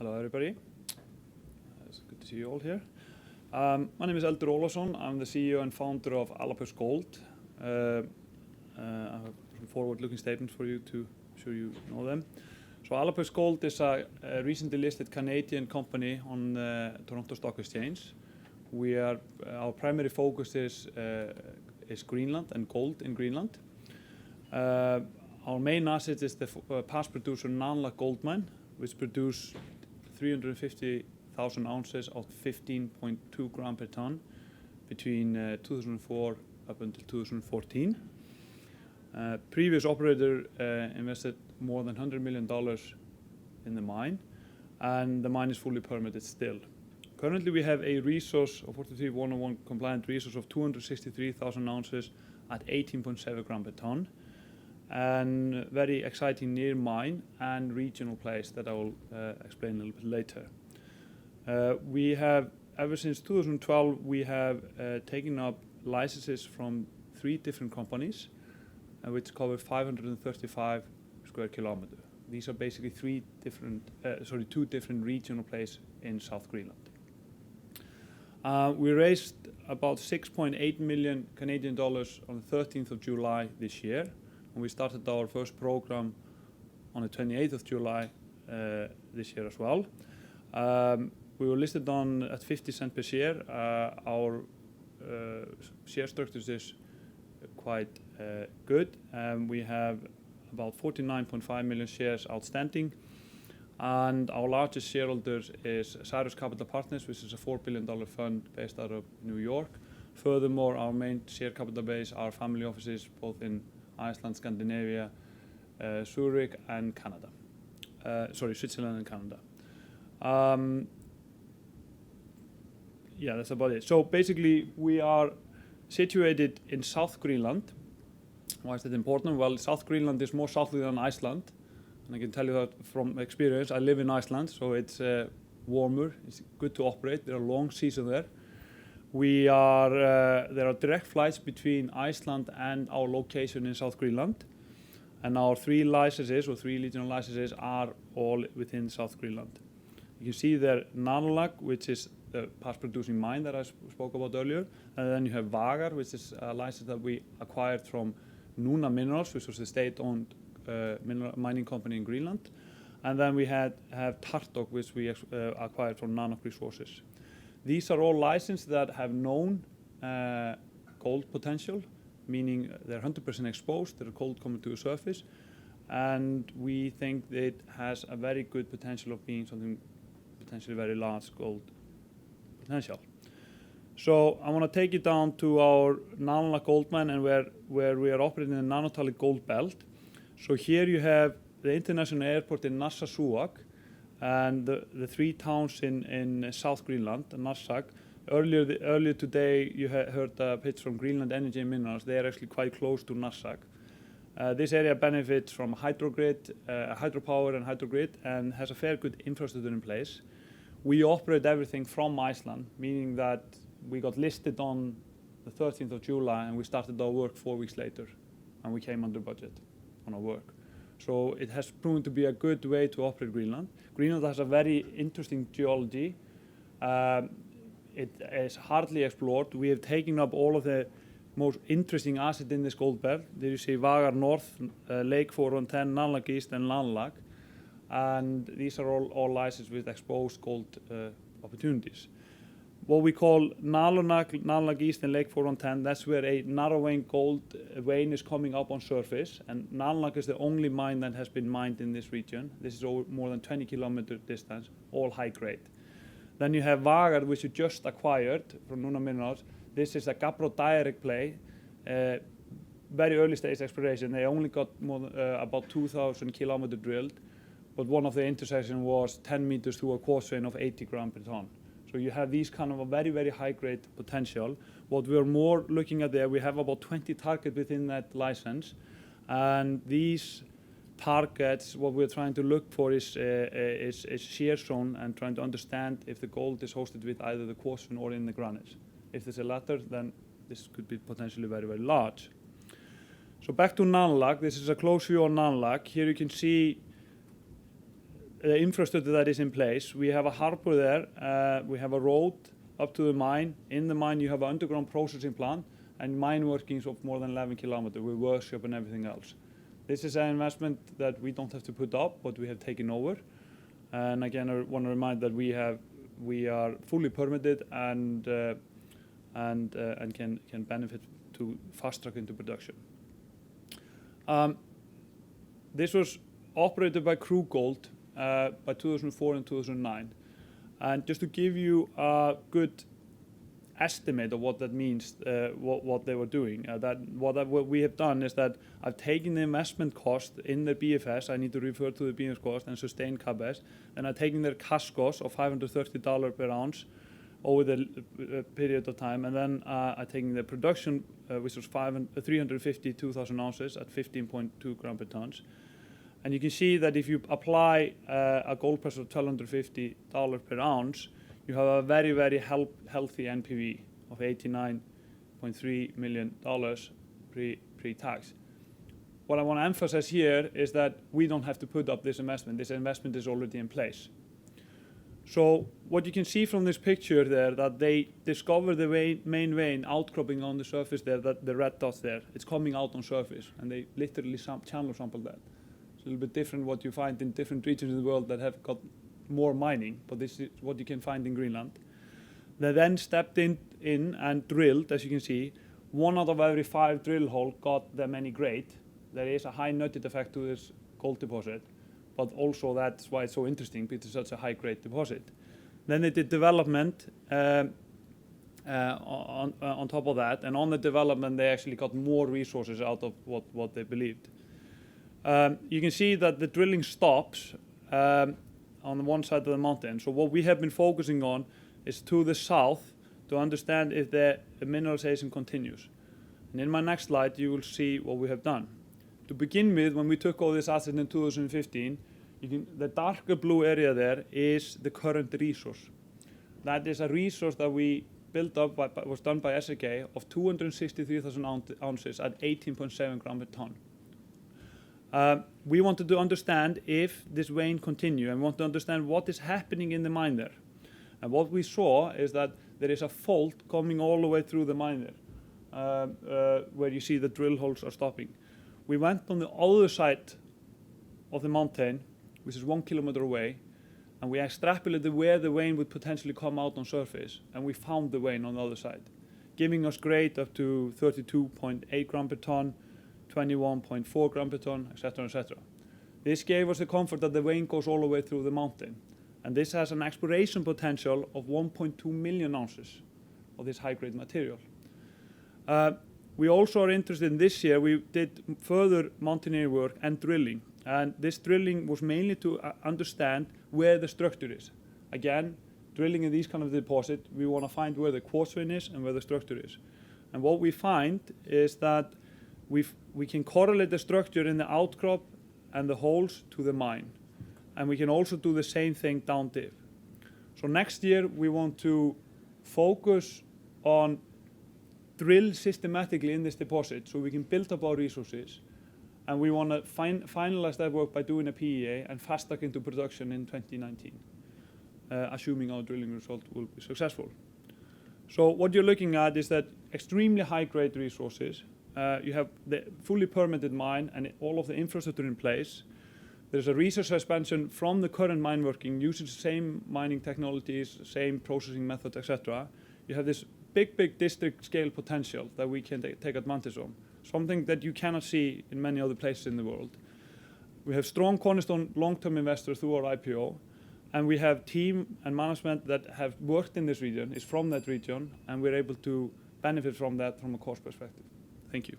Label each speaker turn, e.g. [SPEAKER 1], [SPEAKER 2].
[SPEAKER 1] Hello everybody, it's good to see you all here. My name is Eldur Ólafsson. I'm the CEO and founder of Alopex Gold. I have some forward-looking statements for you to sure you know them. So Alopex Gold is a recently listed Canadian company on the Toronto Stock Exchange. Our primary focus is Greenland and gold in Greenland. Our main asset is the past producer Nalunaq gold mine, which produced 350,000 ounces of 15.2 gram per ton between 2004 up until 2014. Previous operator invested more than $100 million in the mine, and the mine is fully permitted still. Currently we have a resource of 43-101 compliant resource of 263,000 ounces at 18.7 gram per ton, and very exciting near mine and regional place that I will explain a little bit later. We have, ever since 2012, we have taken up licenses from 3 different companies, which cover 535 square kilometers. These are basically 2 different regional places in South Greenland. We raised about 6.8 million Canadian dollars on the 13th of July this year, and we started our first program on the 28th of July this year as well. We were listed on at 50 cents per share. Our share structure is quite good. We have about 49.5 million shares outstanding, and our largest shareholders is Cyrus Capital Partners, which is a $4 billion fund based out of New York. Furthermore, our main share capital base are family offices both in Iceland, Scandinavia, Zurich, and Canada. Switzerland and Canada. Yeah, that's about it. So basically, we are situated in South Greenland. Why is that important? Well, South Greenland is more southerly than Iceland, and I can tell you that from experience. I live in Iceland, so it's warmer. It's good to operate. There are long seasons there. There are direct flights between Iceland and our location in South Greenland, and our 3 licenses or 3 regional licenses are all within South Greenland. You can see there Nalunaq, which is the past producing mine that I spoke about earlier, and then you have Vagar, which is a license that we acquired from Nuna Minerals, which was the state-owned mining company in Greenland, and then we have Tartok, which we acquired from Nalunaq Resources. These are all licenses that have known gold potential, meaning they're 100% exposed, they're gold coming to the surface, and we think that it has a very good potential of being something potentially very large gold potential. So I want to take you down to our Nalunaq gold mine and where we are operating in the Nanortalik gold belt. So here you have the international airport in Narsarsuaq, and the 3 towns in South Greenland, Narsaq. Earlier today you heard a pitch from Greenland Energy and Minerals. They are actually quite close to Narsaq. This area benefits from hydropower and hydrogrid, and has a fair good infrastructure in place. We operate everything from Iceland, meaning that we got listed on the 13th of July and we started our work 4 weeks later, and we came under budget on our work. So it has proven to be a good way to operate Greenland. Greenland has a very interesting geology. It is hardly explored. We have taken up all of the most interesting assets in this gold belt. There you see Vagar North, Lake 410, Nalunaq East, and Nalunaq. And these are all licensed with exposed gold opportunities. What we call Nalunaq East and Lake 410, that's where a narrow vein gold vein is coming up on surface, and Nalunaq is the only mine that has been mined in this region. This is over more than 20 kilometer distance, all high grade. Then you have Vagar, which you just acquired from Nuna Minerals. This is a gabbro-diorite play, very early stage exploration. They only got about 2,000 kilometers drilled, but one of the intersections was 10 meters through a quartz vein of 80 gram per ton. So you have these kind of a very, very high grade potential. What we're more looking at there, we have about 20 targets within that license, and these targets, what we're trying to look for is shear zone, and trying to understand if the gold is hosted with either the quartz vein or in the granite. If there's a latter, then this could be potentially very, very large. So back to Nalunaq. This is a close view on Nalunaq. Here you can see the infrastructure that is in place. We have a harbor there. We have a road up to the mine. In the mine, you have an underground processing plant and mine workings of more than 11 kilometers with workshop and everything else. This is an investment that we don't have to put up, but we have taken over. And again, I want to remind that we are fully permitted and can benefit to fast track into production. This was operated by Crew Gold by 2004 and 2009. And just to give you a good estimate of what that means, what they were doing, what we have done is that I've taken the investment cost in the BFS, I need to refer to the BFS cost and sustained CAPEX, and I've taken their cash cost of $530 per ounce over the period of time, and then I've taken the production, which was 352,000 ounces at 15.2 grams per ton. And you can see that if you apply a gold price of $1,250 per ounce, you have a very, very healthy NPV of $89.3 million pre-tax. What I want to emphasize here is that we don't have to put up this investment. This investment is already in place. So what you can see from this picture there, that they discover the main vein outcropping on the surface there, that the red dots there, it's coming out on surface, and they literally channel sample that. It's a little bit different what you find in different regions of the world that have got more mining, but this is what you can find in Greenland. They then stepped in and drilled, as you can see. 1 out of every 5 drill holes got them any grade. There is a high nugget effect to this gold deposit, but also that's why it's so interesting, because it's such a high grade deposit. Then they did development on top of that, and on the development they actually got more resources out of what they believed. You can see that the drilling stops on the one side of the mountain. So what we have been focusing on is to the south to understand if the mineralization continues. And in my next slide, you will see what we have done. To begin with, when we took all this asset in 2015, the darker blue area there is the current resource. That is a resource that we built up, was done by SRK, of 263,000 ounces at 18.7 grams per ton. We wanted to understand if this vein continues, and we want to understand what is happening in the mine there. And what we saw is that there is a fault coming all the way through the mine there, where you see the drill holes are stopping. We went on the other side of the mountain, which is 1 kilometer away, and we extrapolated where the vein would potentially come out on surface, and we found the vein on the other side, giving us grade up to 32.8 grams per ton, 21.4 grams per ton, etc., etc. This gave us the comfort that the vein goes all the way through the mountain, and this has an exploration potential of 1.2 million ounces of this high-grade material. We also are interested in this year, we did further mountaineering work and drilling, and this drilling was mainly to understand where the structure is. Again, drilling in these kind of deposits, we want to find where the quartz vein is and where the structure is. And what we find is that we can correlate the structure in the outcrop and the holes to the mine. And we can also do the same thing down dip. So next year we want to focus on drill systematically in this deposit so we can build up our resources. And we want to finalize that work by doing a PEA and fast track into production in 2019, assuming our drilling result will be successful. So what you're looking at is that extremely high-grade resources. You have the fully permitted mine and all of the infrastructure in place. There's a resource expansion from the current mine working, using the same mining technologies, same processing method, etc. You have this big district scale potential that we can take advantage of, something that you cannot see in many other places in the world. We have strong cornerstone long-term investors through our IPO, and we have team and management that have worked in this region, is from that region, and we're able to benefit from that from a cost perspective. Thank you.